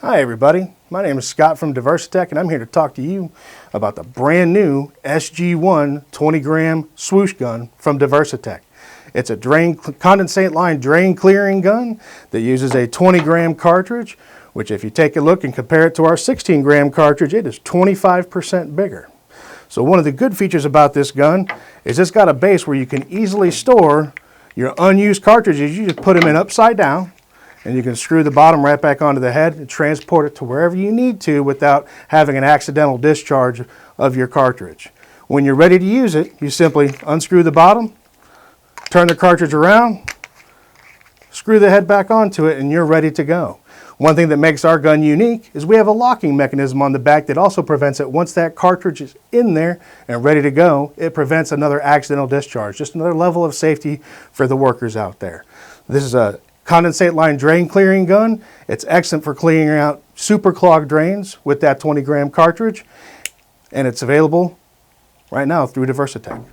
Hi everybody, my name is Scott from Diversitech and I'm here to talk to you about the brand new SG1 20 gram swoosh gun from Diversitech. It's a condensate line drain clearing gun that uses a 20 gram cartridge, which if you take a look and compare it to our 16 gram cartridge, it is 25% bigger. So one of the good features about this gun is it's got a base where you can easily store your unused cartridges. You just put them in upside down, and you can screw the bottom right back onto the head and transport it to wherever you need to without having an accidental discharge of your cartridge. When you're ready to use it, you simply unscrew the bottom, turn the cartridge around, screw the head back onto it, and you're ready to go. One thing that makes our gun unique is we have a locking mechanism on the back that also prevents it. Once that cartridge is in there and ready to go, it prevents another accidental discharge. Just another level of safety for the workers out there. This is a condensate line drain clearing gun. It's excellent for clearing out super clogged drains with that 20 gram cartridge, and it's available right now through Diversitech.